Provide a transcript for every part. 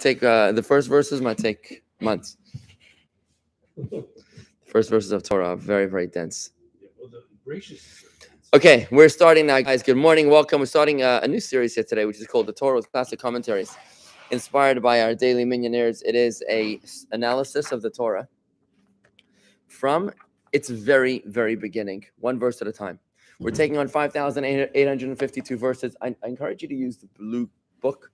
take the first verses might take months. First verses of Torah are very, very dense. Okay, we're starting now, guys. Good morning, welcome. We're starting a new series here today, which is called the Torah Classic Commentaries, inspired by our daily millionaires. It is a analysis of the Torah from its very, very beginning, one verse at a time. We're taking on 5,852 verses. I encourage you to use the blue book.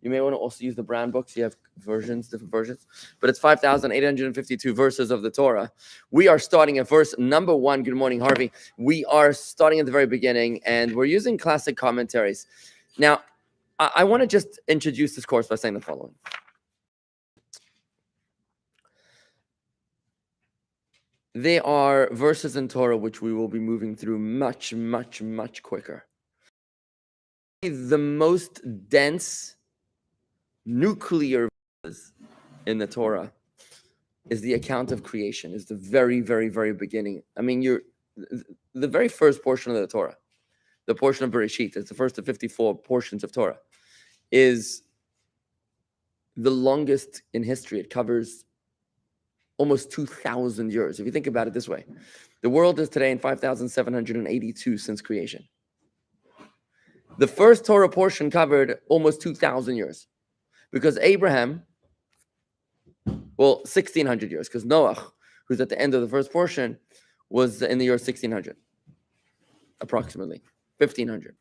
You may want to also use the brown books. You have versions, different versions. But it's 5,852 verses of the Torah. We are starting at verse number 1. Good morning, Harvey. We are starting at the very beginning, and we're using classic commentaries. Now, I want to just introduce this course by saying the following. There are verses in Torah which we will be moving through much, much, much quicker. The most dense nuclear in the Torah is the account of creation, is the very, very, very beginning. I mean, the very first portion of the Torah, the portion of Bereshit, it's the first of 54 portions of Torah, is the longest in history. It covers almost 2,000 years. If you think about it this way, the world is today in 5,782 since creation. The first Torah portion covered almost 2,000 years. Because Abraham, 1,600 years, because Noah, who's at the end of the first portion, was in the year 1,600, approximately, 1,500.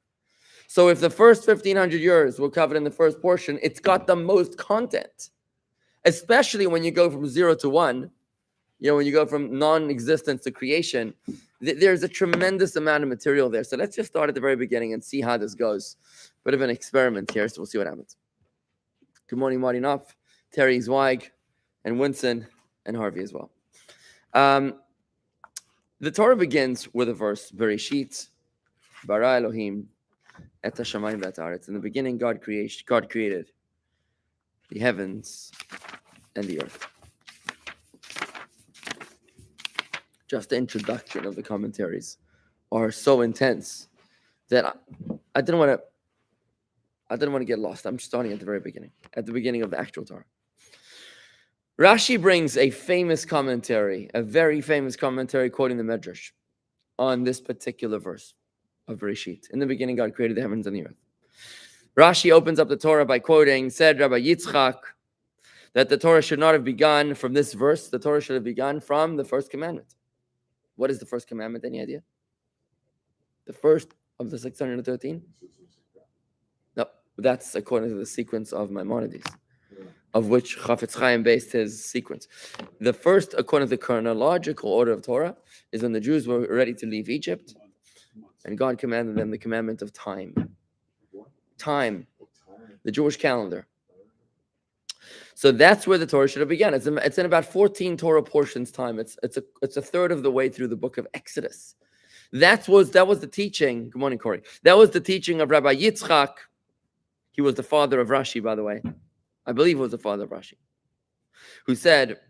So if the first 1,500 years were covered in the first portion, it's got the most content, especially when you go from 0 to 1, when you go from non-existence to creation, there's a tremendous amount of material there. So let's just start at the very beginning and see how this goes. Bit of an experiment here, so we'll see what happens. Good morning, Marty Knopf, Terry Zweig, and Winston, and Harvey as well. The Torah begins with a verse, Bereshit, bara Elohim, et hashamayim ve'et haaretz. In the beginning, God created the heavens and the earth. Just the introduction of the commentaries are so intense that I didn't want to get lost. I'm starting at the very beginning, at the beginning of the actual Torah. Rashi brings a famous commentary, a very famous commentary quoting the Medrash on this particular verse of Bereshit. In the beginning, God created the heavens and the earth. Rashi opens up the Torah by quoting, said Rabbi Yitzchak, that the Torah should not have begun from this verse. The Torah should have begun from the first commandment. What is the first commandment? Any idea? The first of the 613? No, that's according to the sequence of Maimonides, of which Chafetz Chaim based his sequence. The first, according to the chronological order of Torah, is when the Jews were ready to leave Egypt, and God commanded them the commandment of time. Time, the Jewish calendar. So that's where the Torah should have begun. It's in about 14 Torah portions time. It's a third of the way through the book of Exodus. That was the teaching. Good morning, Corey. That was the teaching of Rabbi Yitzchak. He was the father of Rashi, by the way. I believe he was the father of Rashi, who said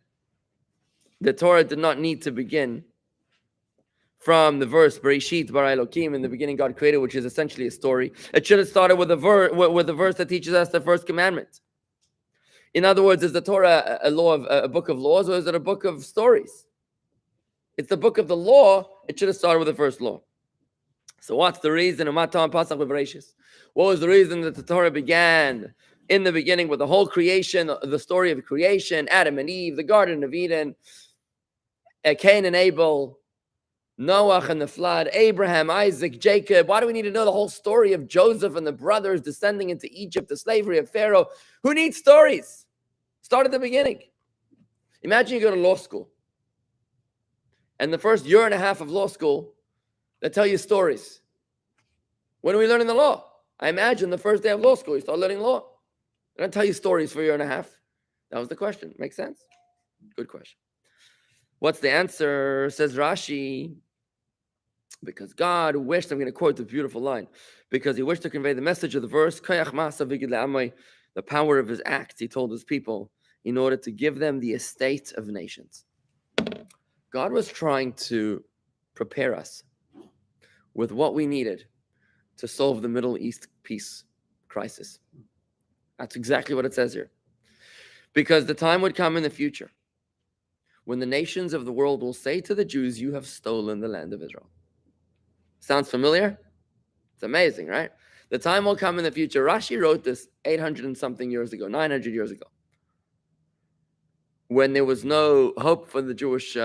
the Torah did not need to begin from the verse Bereshit bara Elohim, in the beginning God created, which is essentially a story. It should have started with the verse that teaches us the first commandment. In other words, is the Torah a book of laws, or is it a book of stories? It's the book of the law. It should have started with the first law. So what's the reason? What was the reason that the Torah began in the beginning with the whole creation, the story of creation, Adam and Eve, the Garden of Eden, Cain and Abel, Noah and the flood, Abraham, Isaac, Jacob? Why do we need to know the whole story of Joseph and the brothers descending into Egypt, the slavery of Pharaoh? Who needs stories? Start at the beginning. Imagine you go to law school, and the first year and a half of law school, they tell you stories. When are we learning the law? I imagine the first day of law school, you start learning law. They don't tell you stories for a year and a half. That was the question. Makes sense? Good question. What's the answer? Says Rashi. Because God wished, I'm going to quote the beautiful line, because he wished to convey the message of the verse, the power of his acts, he told his people, in order to give them the estate of nations. God was trying to prepare us with what we needed to solve the Middle East peace crisis. That's exactly what it says here. Because the time would come in the future when the nations of the world will say to the Jews, you have stolen the land of Israel. Sounds familiar? It's amazing, right? The time will come in the future. Rashi wrote this 800 and something years ago, 900 years ago, when there was no hope for the Jewish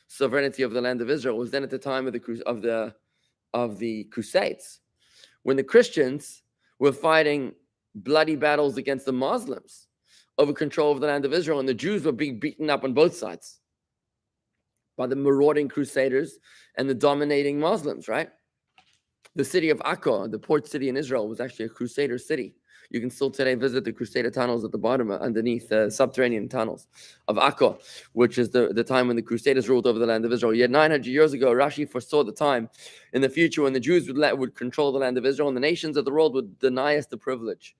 sovereignty of the land of Israel. It was then at the time of the Crusades, when the Christians were fighting bloody battles against the Muslims over control of the land of Israel, and the Jews were being beaten up on both sides by the marauding Crusaders and the dominating Muslims, right? The city of Akko, the port city in Israel, was actually a Crusader city. You can still today visit the Crusader tunnels at the bottom, underneath the subterranean tunnels of Akko, which is the time when the Crusaders ruled over the land of Israel. Yet 900 years ago, Rashi foresaw the time in the future when the Jews would control the land of Israel, and the nations of the world would deny us the privilege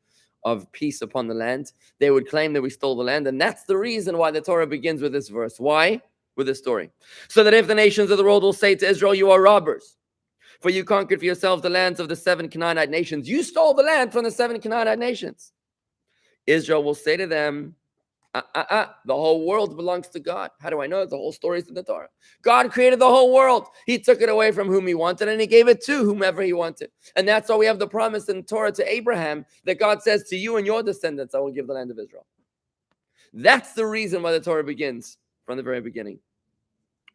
of peace upon the land. They would claim that we stole the land, and that's the reason why the Torah begins with this verse. Why? With this story. So that if the nations of the world will say to Israel, you are robbers, for you conquered for yourselves the lands of the 7 Canaanite nations. You stole the land from the 7 Canaanite nations. Israel will say to them, the whole world belongs to God. How do I know? The whole story is in the Torah. God created the whole world. He took it away from whom he wanted, and he gave it to whomever he wanted. And that's why we have the promise in Torah to Abraham that God says to you and your descendants, I will give the land of Israel. That's the reason why the Torah begins from the very beginning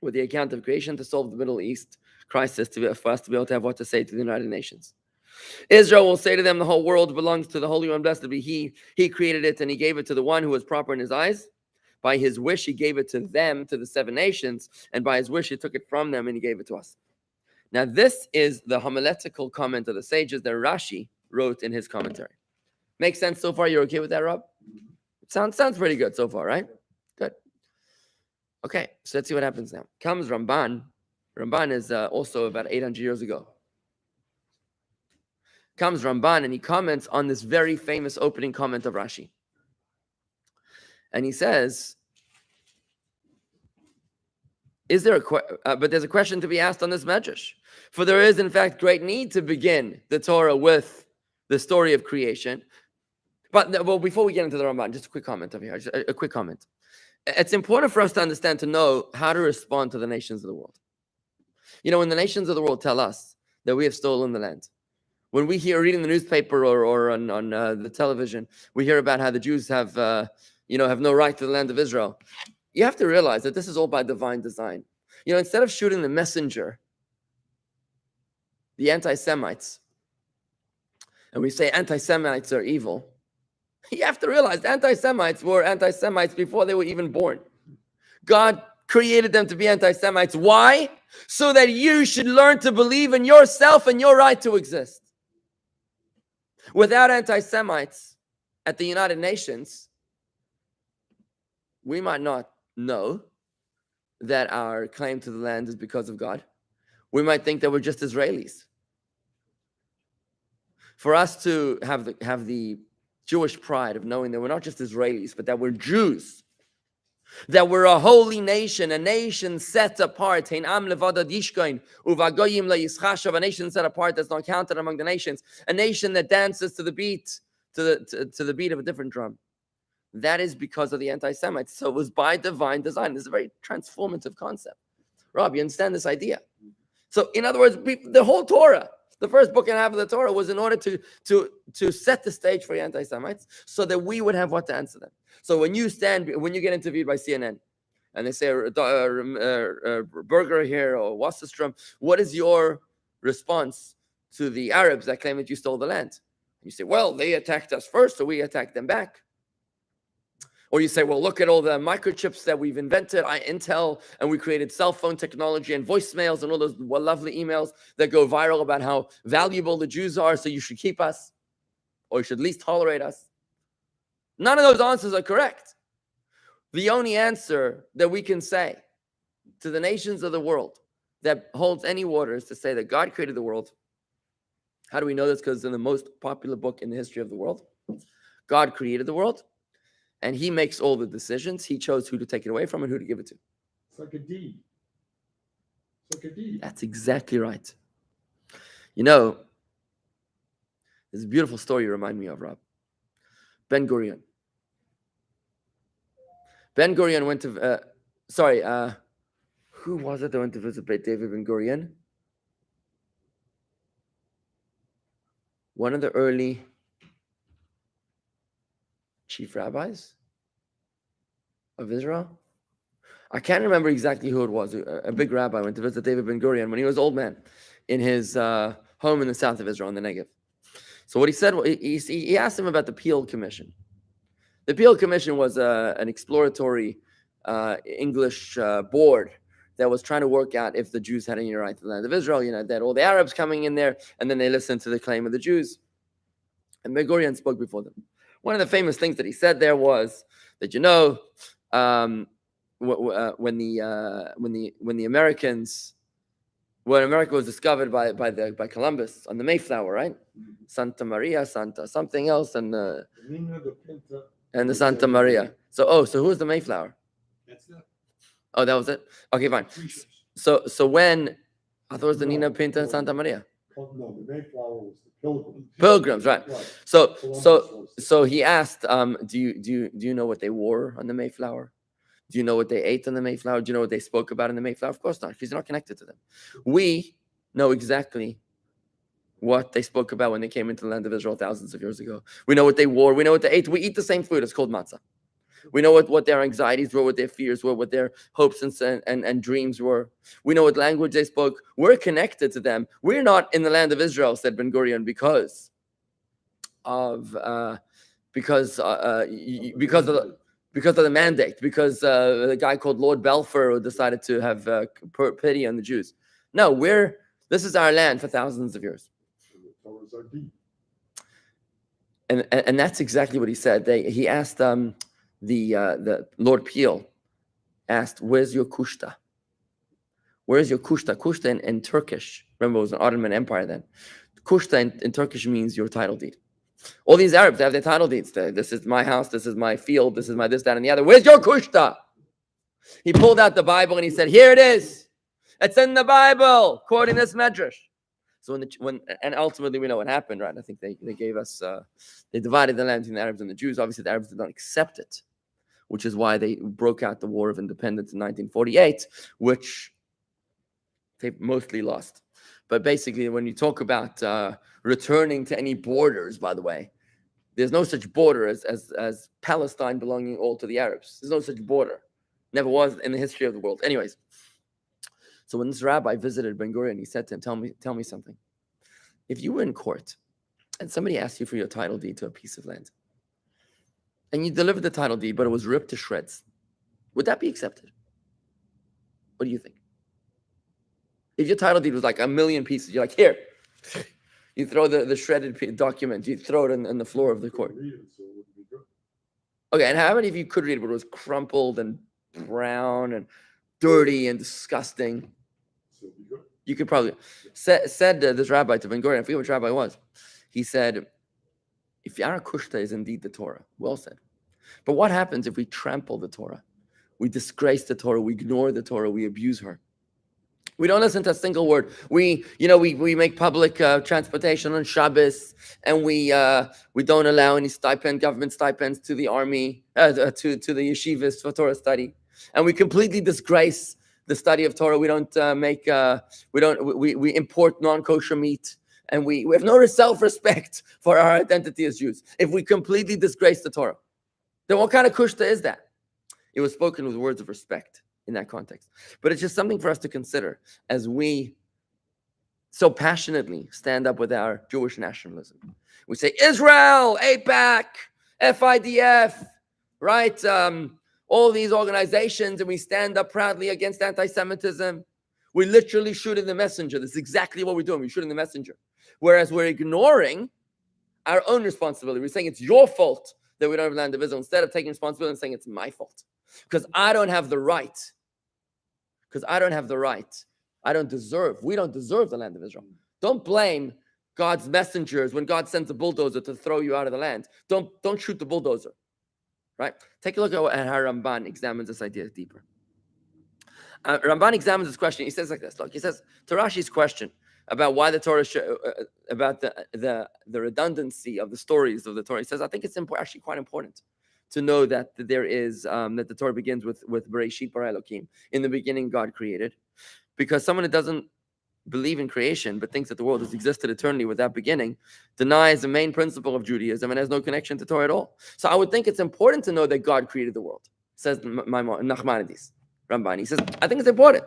with the account of creation to solve the Middle East crisis, for us to be able to have what to say to the United Nations. Israel will say to them, the whole world belongs to the Holy One, blessed be He. He created it, and He gave it to the one who was proper in His eyes. By His wish, He gave it to them, to the 7 nations, and by His wish, He took it from them, and He gave it to us. Now, this is the homiletical comment of the sages that Rashi wrote in his commentary. Makes sense so far? You're okay with that, Rob? Sounds pretty good so far, right? Good. Okay, so let's see what happens now. Comes Ramban. Ramban is also about 800 years ago. Comes Ramban, and he comments on this very famous opening comment of Rashi. And he says, but there's a question to be asked on this medrash. For there is, in fact, great need to begin the Torah with the story of creation. But well, before we get into the Ramban, just a quick comment over here. Just a quick comment. It's important for us to understand, to know how to respond to the nations of the world. You know, when the nations of the world tell us that we have stolen the land, when we hear reading the newspaper or on the television, we hear about how the Jews have no right to the land of Israel. You have to realize that this is all by divine design. You know, instead of shooting the messenger, the anti-Semites, and we say anti-Semites are evil, you have to realize anti-Semites were anti-Semites before they were even born. God created them to be anti-Semites. Why? So that you should learn to believe in yourself and your right to exist. Without anti-Semites at the United Nations, we might not know that our claim to the land is because of God. We might think that we're just Israelis. For us to have the Jewish pride of knowing that we're not just Israelis, but that we're Jews, that we're a holy nation, a nation set apart, a nation set apart that's not counted among the nations, a nation that dances to the beat, to the beat of a different drum. That is because of the anti-Semites. So it was by divine design. This is a very transformative concept. Rob, you understand this idea? So in other words, the whole Torah, the first book and a half of the Torah, was in order to set the stage for the anti-Semites so that we would have what to answer them. So when you get interviewed by CNN and they say Berger here or Wasserstrom, what is your response to the Arabs that claim that you stole the land? And you say, well, they attacked us first, so we attacked them back. Or you say, well, look at all the microchips that we've invented, Intel, and we created cell phone technology and voicemails and all those lovely emails that go viral about how valuable the Jews are, so you should keep us, or you should at least tolerate us. None of those answers are correct. The only answer that we can say to the nations of the world that holds any water is to say that God created the world. How do we know this? Because in the most popular book in the history of the world, God created the world. And He makes all the decisions. He chose who to take it away from and who to give it to. It's like a deed. That's exactly right. You know, there's a beautiful story you remind me of, Rob. Ben Gurion. Ben Gurion went to, who was it that went to visit David Ben Gurion? One of the early chief rabbis of Israel. I can't remember exactly who it was. A big rabbi went to visit David Ben Gurion when he was an old man in his home in the south of Israel, in the Negev. So what he said, he asked him about the Peel Commission. The Peel Commission was an exploratory English board that was trying to work out if the Jews had any right to the land of Israel. You know, they had all the Arabs coming in there, and then they listened to the claim of the Jews. And Ben Gurion spoke before them. One of the famous things that he said there was that, when America was discovered by Columbus on the Mayflower, right? Santa Maria, Santa something else, and the Santa Maria. So who was the Mayflower? That's it. Oh, that was it. Okay, fine. So when I thought it was the Nina Pinta and Santa Maria. No, the Mayflower was the Pilgrims. Pilgrims, right? So he asked, do you know what they wore on the Mayflower? Do you know what they ate on the Mayflower? Do you know what they spoke about in the Mayflower? Of course not, because you're not connected to them. We know exactly what they spoke about when they came into the land of Israel thousands of years ago. We know what they wore. We know what they ate. We eat the same food. It's called matzah. We know what their anxieties were, what their fears were, what their hopes and dreams were. We know what language they spoke. We're connected to them. We're not in the land of Israel, said Ben Gurion, because of the mandate, because the guy called Lord Balfour decided to have pity on the Jews. No, this is our land for thousands of years. And that's exactly what he said. He asked the Lord Peel asked, "Where's your kushta? Where's your kushta?" Kushta in Turkish. Remember, it was an Ottoman Empire then. Kushta in Turkish means your title deed. All these Arabs, they have their title deeds. This is my house. This is my field. This is my this, that, and the other. Where's your kushta? He pulled out the Bible and he said, "Here it is. It's in the Bible," quoting this medrash. So and ultimately we know what happened, right? I think they gave us they divided the land between the Arabs and the Jews. Obviously, the Arabs did not accept it, which is why they broke out the War of Independence in 1948, which they mostly lost. But basically, when you talk about returning to any borders, by the way, there's no such border as Palestine belonging all to the Arabs. There's no such border. Never was in the history of the world. Anyways, so when this rabbi visited Ben Gurion, he said to him, tell me something. If you were in court and somebody asked you for your title deed to a piece of land, and you delivered the title deed, but it was ripped to shreds, would that be accepted? What do you think? If your title deed was like 1 million pieces, you're like, here. You throw the shredded document, you throw it on the floor of the court. Okay, and how many of you could read it, but it was crumpled and brown and dirty and disgusting? You could probably said this rabbi to Ben Gurion, I forget which rabbi it was. He said, if Yara Kushta is indeed the Torah, well said. But what happens if we trample the Torah? We disgrace the Torah, we ignore the Torah, we abuse her. We don't listen to a single word. We make public transportation on Shabbos, and we don't allow any government stipends to the army, to the yeshivas for Torah study, and we completely disgrace the study of Torah. We don't we import non-kosher meat, and we have no self-respect for our identity as Jews. If we completely disgrace the Torah, then what kind of kushta is that? It was spoken with words of respect in that context. But it's just something for us to consider as we so passionately stand up with our Jewish nationalism. We say, Israel, AIPAC, FIDF, right? All these organizations, and we stand up proudly against anti-Semitism. We literally shoot in the messenger. That's exactly what we're doing. We shoot in the messenger. Whereas we're ignoring our own responsibility. We're saying it's your fault that we don't have land of Israel, instead of taking responsibility and saying it's my fault. Because I don't have the right. We don't deserve the land of Israel. Don't blame God's messengers when God sends a bulldozer to throw you out of the land. Don't shoot the bulldozer, right? Take a look at how Ramban examines this idea deeper. Ramban examines this question. He says like this. Look, he says to Rashi's question about why the Torah, about the redundancy of the stories of the Torah. He says, I think it's actually quite important to know that there is that the Torah begins with Bereshit bara Elokim. In the beginning, God created. Because someone who doesn't believe in creation but thinks that the world has existed eternally without beginning denies the main principle of Judaism and has no connection to Torah at all. So I would think it's important to know that God created the world, says Nachmanides. Ramban. He says, I think it's important.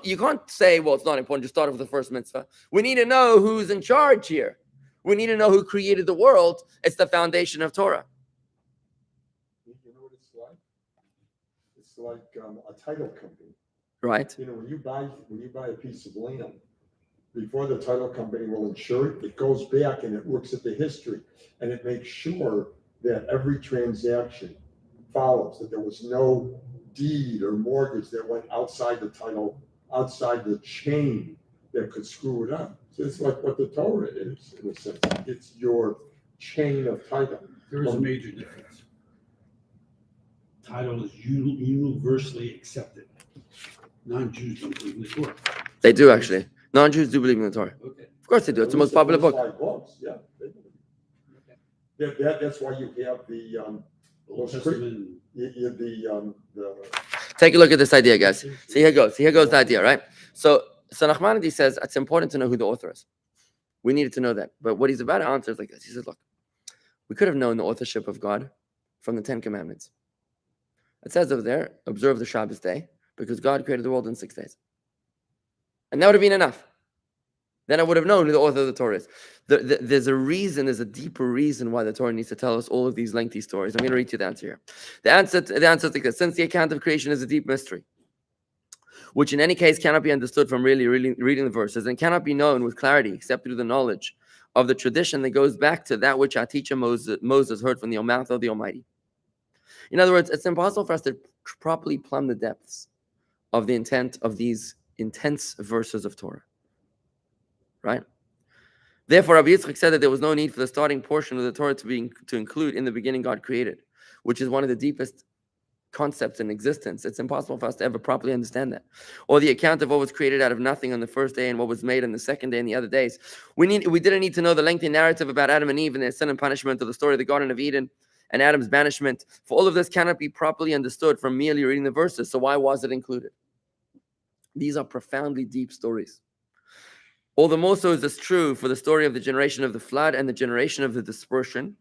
You can't say, well, it's not important. Just start off with the first mitzvah. We need to know who's in charge here. We need to know who created the world. It's the foundation of Torah. You know what it's like? It's like a title company. Right. You know, when you buy a piece of land, before the title company will insure it, it goes back and it looks at the history and it makes sure that every transaction follows, that there was no deed or mortgage that went outside the title, outside the chain that could screw it up. So it's like what the Torah is, in a sense. It's your chain of title. There is a major difference. Title is universally accepted. Non-Jews don't believe in the Torah. They do, actually. Non-Jews do believe in the Torah. Okay. Of course they do. It's the most popular book. Five books, yeah. That's why you have the Old Testament. Take a look at this idea, guys. See, here goes the idea, right? So Nachmanides says it's important to know who the author is. We needed to know that. But what he's about to answer is like this. He says, look, we could have known the authorship of God from the 10 Commandments. It says over there, observe the Shabbos day, because God created the world in 6 days. And that would have been enough. Then I would have known who the author of the Torah is. There's a deeper reason why the Torah needs to tell us all of these lengthy stories. I'm going to read you the answer here. The answer is like this. Since the account of creation is a deep mystery, which in any case cannot be understood from really reading the verses and cannot be known with clarity except through the knowledge of the tradition that goes back to that which our teacher Moses heard from the mouth of the Almighty. In other words, it's impossible for us to properly plumb the depths of the intent of these intense verses of Torah. Right? Therefore, Rabbi Yitzchak said that there was no need for the starting portion of the Torah to include in the beginning God created, which is one of the deepest concepts in existence. It's impossible for us to ever properly understand that. Or the account of what was created out of nothing on the first day and what was made on the second day and the other days. We didn't need to know the lengthy narrative about Adam and Eve and their sin and punishment, or the story of the Garden of Eden and Adam's banishment. For all of this cannot be properly understood from merely reading the verses. So why was it included? These are profoundly deep stories. All the more so is this true for the story of the generation of the flood and the generation of the dispersion,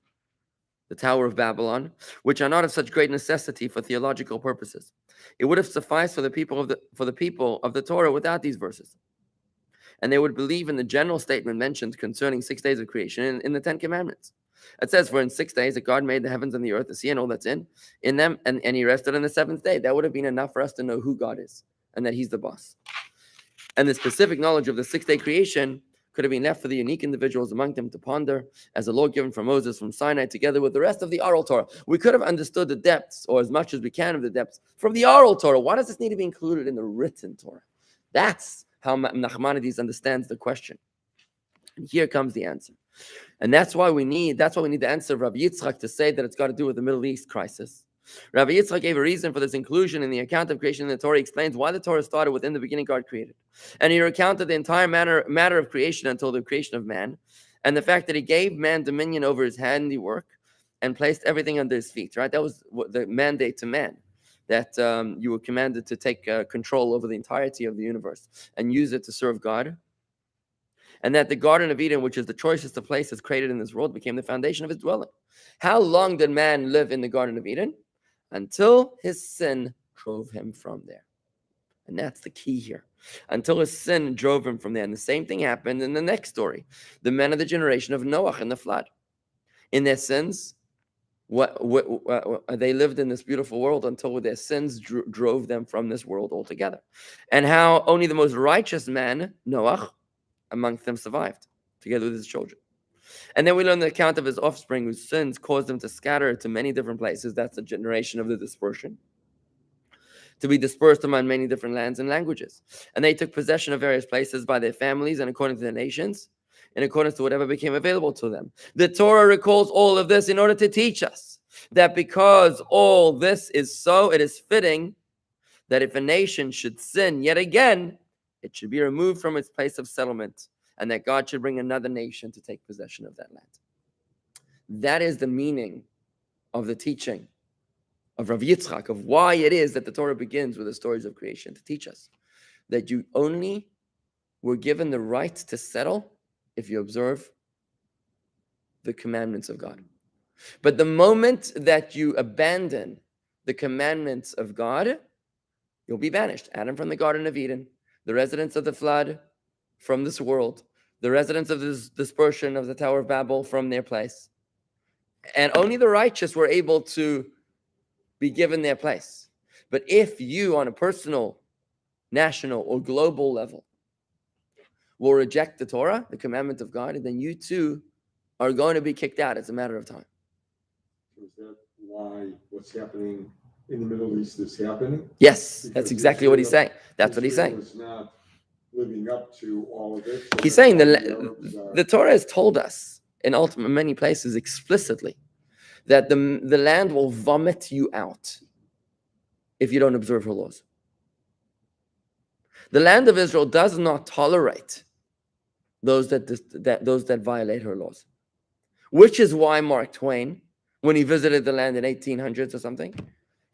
the Tower of Babylon, which are not of such great necessity for theological purposes. It would have sufficed for the people of the Torah without these verses. And they would believe in the general statement mentioned concerning 6 days of creation in the 10 Commandments. It says, for in 6 days that God made the heavens and the earth, the sea and all that's in them, and he rested on the seventh day. That would have been enough for us to know who God is and that he's the boss. And the specific knowledge of the 6-day creation could have been left for the unique individuals among them to ponder as a law given from Moses from Sinai together with the rest of the oral Torah. We could have understood the depths, or as much as we can of the depths, from the oral Torah. Why does this need to be included in the written Torah? That's how Nachmanides understands the question. And here comes the answer. And that's why we need the answer of Rabbi Yitzchak to say that it's got to do with the Middle East crisis. Rabbi Yitzchak gave a reason for this inclusion in the account of creation in the Torah. He explains why the Torah started with in the beginning God created. And he recounted the entire matter of creation until the creation of man, and the fact that he gave man dominion over his handiwork and placed everything under his feet. Right? That was the mandate to man, that you were commanded to take control over the entirety of the universe and use it to serve God. And that the Garden of Eden, which is the choicest of places created in this world, became the foundation of his dwelling. How long did man live in the Garden of Eden? Until his sin drove him from there. And that's the key here. Until his sin drove him from there. And the same thing happened in the next story. The men of the generation of Noah in the flood. In their sins, they lived in this beautiful world until their sins drove them from this world altogether. And how only the most righteous man, Noah, amongst them survived, together with his children. And then we learn the account of his offspring whose sins caused them to scatter to many different places. That's the generation of the dispersion. To be dispersed among many different lands and languages. And they took possession of various places by their families and according to their nations, in accordance to whatever became available to them. The Torah recalls all of this in order to teach us that because all this is so, it is fitting that if a nation should sin yet again, it should be removed from its place of settlement, and that God should bring another nation to take possession of that land. That is the meaning of the teaching of Rav Yitzchak, of why it is that the Torah begins with the stories of creation, to teach us that you only were given the right to settle if you observe the commandments of God. But the moment that you abandon the commandments of God, you'll be banished. Adam from the Garden of Eden, the residents of the flood from this world, the residents of this dispersion of the Tower of Babel from their place. And only the righteous were able to be given their place. But if you, on a personal, national, or global level, will reject the Torah, the commandment of God, then you too are going to be kicked out. It's a matter of time. So is that why what's happening in the Middle East is happening? Yes, Because that's exactly what he's saying. That's what he's Israel saying. is not living up to all of it. So He's saying that's why Arabs the Torah has told us in many places explicitly that the land will vomit you out if you don't observe her laws. The land of Israel does not tolerate those that violate her laws, which is why Mark Twain, when he visited the land in 1800s or something,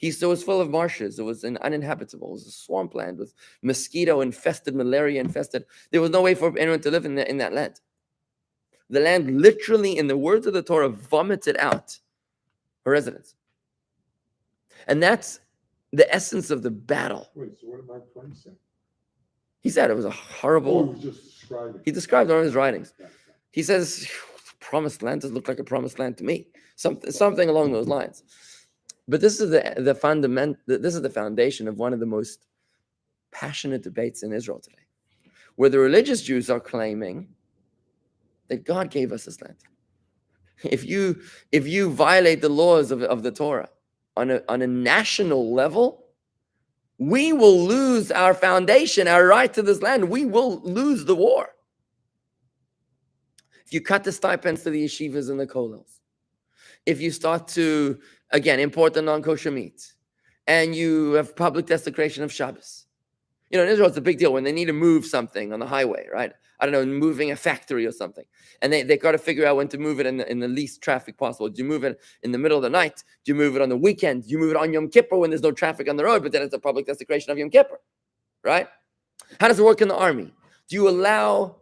it was full of marshes. It was uninhabitable. It was a swampland with mosquito infested, malaria infested. There was no way for anyone to live in that land. The land literally, in the words of the Torah, vomited out her residents. And that's the essence of the battle. Wait, so what did Mark Twain say? He said it was a horrible. Oh, he was just describing. He described it in his writings. He says, promised land doesn't look like a promised land to me. Something along those lines. But this is the fundament. This is the foundation of one of the most passionate debates in Israel today, where the religious Jews are claiming that God gave us this land. If you violate the laws of the Torah on a national level, we will lose our foundation, our right to this land. We will lose the war. If you cut the stipends to the yeshivas and the kollels, if you start to, again, import the non-kosher meat, and you have public desecration of Shabbos. In Israel, it's a big deal when they need to move something on the highway, right? I don't know, moving a factory or something. And they got to figure out when to move it in the least traffic possible. Do you move it in the middle of the night? Do you move it on the weekend? Do you move it on Yom Kippur when there's no traffic on the road, but then it's a public desecration of Yom Kippur, right? How does it work in the army? Do you allow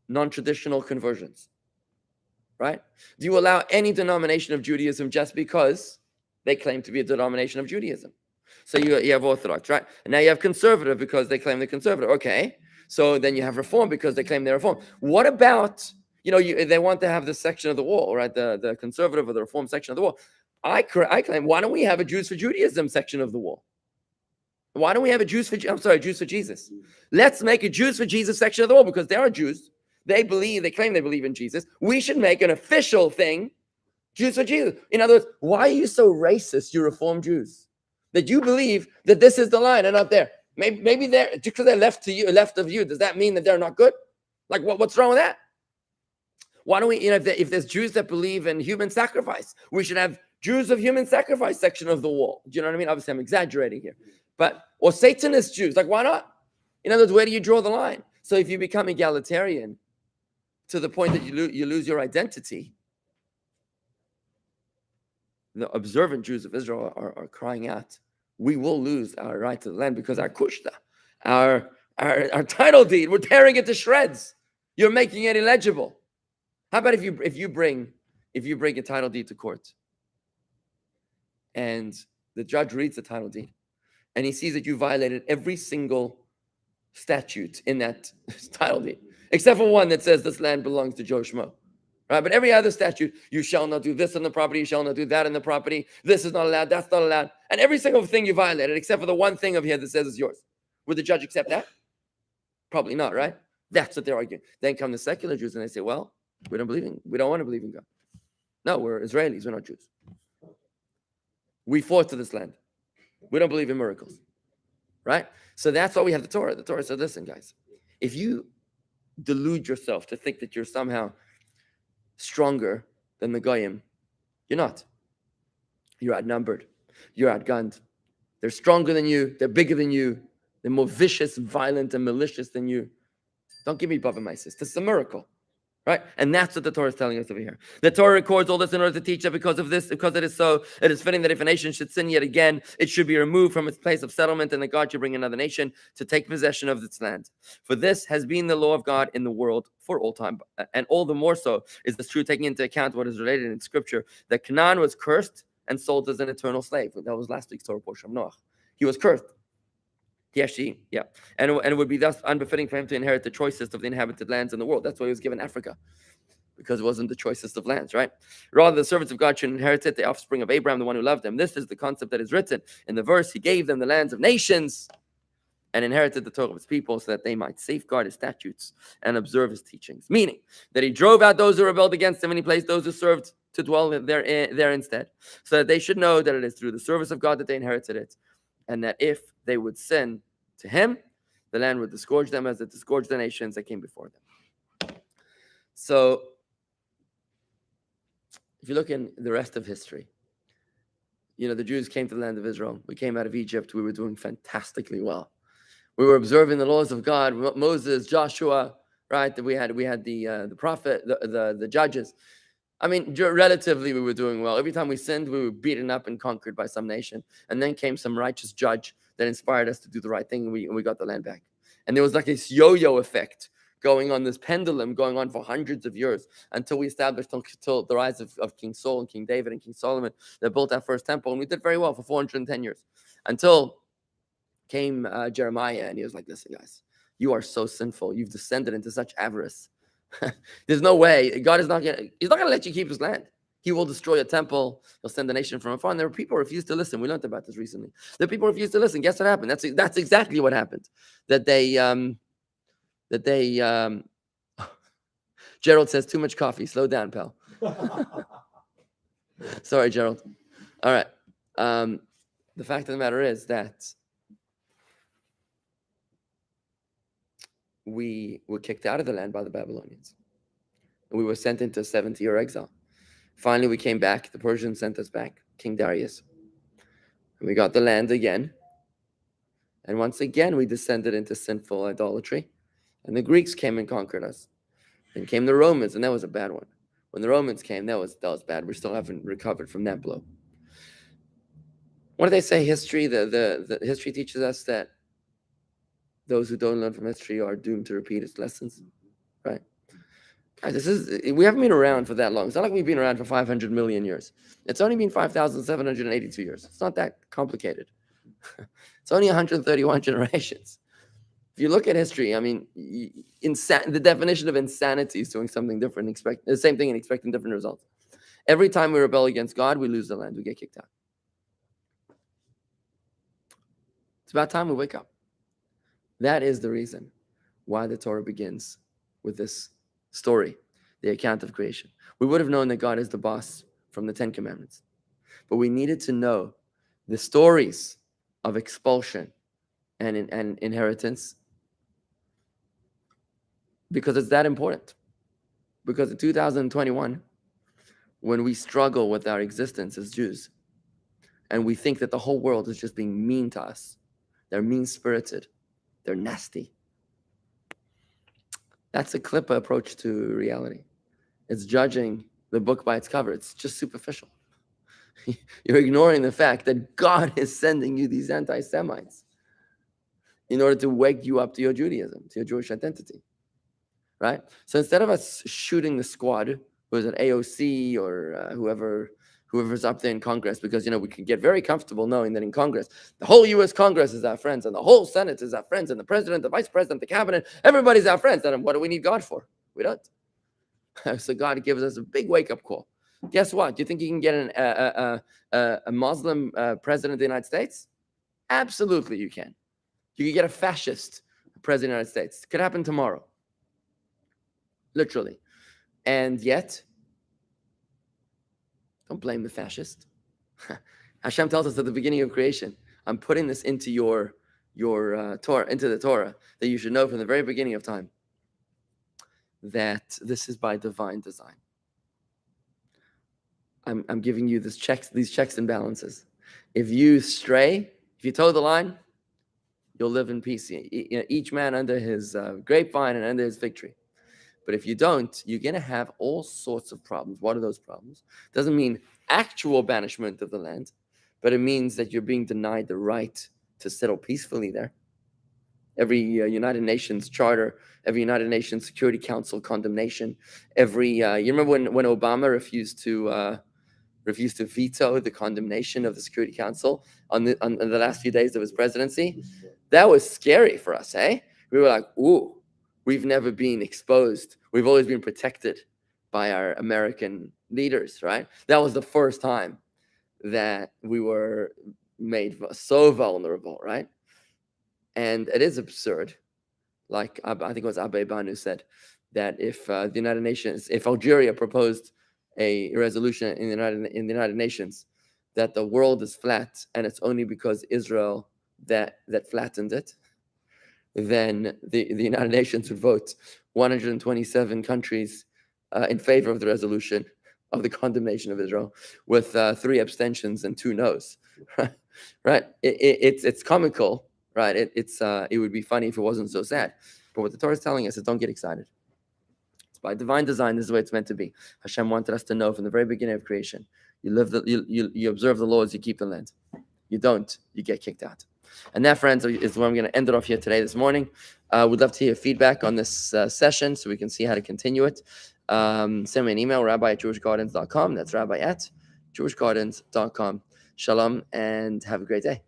non-traditional conversions, right? Do you allow any denomination of Judaism just because they claim to be a denomination of Judaism? So you have Orthodox, right? And now you have conservative because they claim they're conservative. Okay. So then you have Reform because they claim they're Reform. What about, they want to have this section of the wall, right? The conservative or the Reform section of the wall. I claim, why don't we have a Jews for Judaism section of the wall? Why don't we have a Jews for Jesus? Let's make a Jews for Jesus section of the wall because they are Jews. They claim they believe in Jesus. We should make an official thing, Jews for Jesus. In other words, why are you so racist, you Reform Jews, that you believe that this is the line and not there? Maybe they're just because they're left of you. Does that mean that they're not good? Like what's wrong with that? Why don't we, if there's Jews that believe in human sacrifice, we should have Jews of human sacrifice section of the wall. Do you know what I mean? Obviously, I'm exaggerating here, or Satanist Jews. Like, why not? In other words, where do you draw the line? So if you become egalitarian to the point that you lose your identity, the observant Jews of Israel are crying out, we will lose our right to the land because our kushta, our title deed, we're tearing it to shreds. You're making it illegible. How about if you bring a title deed to court and the judge reads the title deed and he sees that you violated every single statute in that title deed, except for one that says this land belongs to Joe Schmo, right? But every other statute, you shall not do this on the property, you shall not do that in the property, this is not allowed, that's not allowed, and every single thing you violated, except for the one thing over here that says it's yours. Would the judge accept that? Probably not, right? That's what they're arguing. Then come the secular Jews and they say, well, we don't want to believe in God. No, we're Israelis, we're not Jews. We fought to this land. We don't believe in miracles, right? So that's why we have the Torah. The Torah said, listen, guys, if you delude yourself to think that you're somehow stronger than the Goyim, you're not. You're outnumbered. You're outgunned. They're stronger than you. They're bigger than you. They're more vicious, violent, and malicious than you. Don't give me Baba Mises. This is a miracle. Right? And that's what the Torah is telling us over here. The Torah records all this in order to teach that because of this, because it is so, it is fitting that if a nation should sin yet again, it should be removed from its place of settlement, and that God should bring another nation to take possession of its land. For this has been the law of God in the world for all time. And all the more so is this true, taking into account what is related in Scripture, that Canaan was cursed and sold as an eternal slave. That was last week's Torah portion of Noah. He was cursed. Yeah. And it would be thus unbefitting for him to inherit the choicest of the inhabited lands in the world. That's why he was given Africa, because it wasn't the choicest of lands, right? Rather, the servants of God should inherit it, the offspring of Abraham, the one who loved them. This is the concept that is written in the verse. He gave them the lands of nations and inherited the Torah of his people so that they might safeguard his statutes and observe his teachings. Meaning that he drove out those who rebelled against him, and he placed those who served to dwell there instead, so that they should know that it is through the service of God that they inherited it, and that if they would sin to him, the land would disgorge them as it disgorged the nations that came before them. So, if you look in the rest of history, the Jews came to the land of Israel. We came out of Egypt. We were doing fantastically well. We were observing the laws of God. Moses, Joshua, right? We had the prophet, the judges. I mean, relatively, we were doing well. Every time we sinned, we were beaten up and conquered by some nation. And then came some righteous judge that inspired us to do the right thing, and we got the land back. And there was like this yo-yo effect going on, this pendulum going on for hundreds of years, until we established until the rise of King Saul and King David and King Solomon that built our first temple. And we did very well for 410 years, until came Jeremiah, and he was like, listen, guys, you are so sinful. You've descended into such avarice. There's no way. God is he's not going to let you keep his land. He will destroy a temple. He'll send a nation from afar. And there were people who refused to listen. We learned about this recently. The people refused to listen. Guess what happened? That's exactly what happened. Gerald says, too much coffee. Slow down, pal. Sorry, Gerald. All right. The fact of the matter is that we were kicked out of the land by the Babylonians. We were sent into a 70-year exile. Finally, we came back. The Persians sent us back, King Darius. And we got the land again. And once again, we descended into sinful idolatry. And the Greeks came and conquered us. Then came the Romans, and that was a bad one. When the Romans came, that was bad. We still haven't recovered from that blow. What do they say? History, the history teaches us that those who don't learn from history are doomed to repeat its lessons, right? Guys, we haven't been around for that long. It's not like we've been around for 500 million years. It's only been 5,782 years. It's not that complicated. It's only 131 generations. If you look at history, I mean, the definition of insanity is doing something different, expect the same thing and expecting different results. Every time we rebel against God, we lose the land. We get kicked out. It's about time we wake up. That is the reason why the Torah begins with this story, the account of creation. We would have known that God is the boss from the 10 Commandments, but we needed to know the stories of expulsion and inheritance, because it's that important. Because in 2021, when we struggle with our existence as Jews, and we think that the whole world is just being mean to us, they're mean-spirited, they're nasty. That's a Klippa approach to reality. It's judging the book by its cover. It's just superficial. You're ignoring the fact that God is sending you these anti-Semites in order to wake you up to your Judaism, to your Jewish identity, right? So instead of us shooting the squad, who is at AOC or whoever's up there in Congress, because, we can get very comfortable knowing that in Congress, the whole U.S. Congress is our friends, and the whole Senate is our friends, and the president, the vice president, the cabinet, everybody's our friends. Then what do we need God for? We don't. So God gives us a big wake-up call. Guess what? Do you think you can get a Muslim president of the United States? Absolutely, you can. You can get a fascist president of the United States. It could happen tomorrow. Literally. And yet, don't blame the fascist. Hashem tells us at the beginning of creation, I'm putting this into your Torah, into the Torah, that you should know from the very beginning of time that this is by divine design. I'm giving you these checks and balances. If you stray, if you toe the line, you'll live in peace. Each man under his grapevine and under his fig tree. But if you don't, you're going to have all sorts of problems. What are those problems? Doesn't mean actual banishment of the land, but it means that you're being denied the right to settle peacefully there. Every United Nations charter, every United Nations Security Council condemnation, you remember when Obama refused to veto the condemnation of the Security Council on the last few days of his presidency? That was scary for us, eh? We were like, ooh, we've never been exposed. We've always been protected by our American leaders, right? That was the first time that we were made so vulnerable, right? And it is absurd. Like I think it was Abe Banu said that if the United Nations, if Algeria proposed a resolution in the United Nations that the world is flat and it's only because Israel that flattened it, then the United Nations would vote 127 countries in favor of the resolution of the condemnation of Israel, with 3 abstentions and 2 no's. Right? It's comical, right? It would be funny if it wasn't so sad. But what the Torah is telling us is don't get excited. It's by divine design. This is the way it's meant to be. Hashem wanted us to know from the very beginning of creation. You observe the laws, you keep the land. You don't, you get kicked out. And that, friends, is where I'm going to end it off here today, this morning. We'd love to hear feedback on this session so we can see how to continue it. Send me an email, rabbi@jewishgardens.com. That's rabbi@jewishgardens.com. Shalom, and have a great day.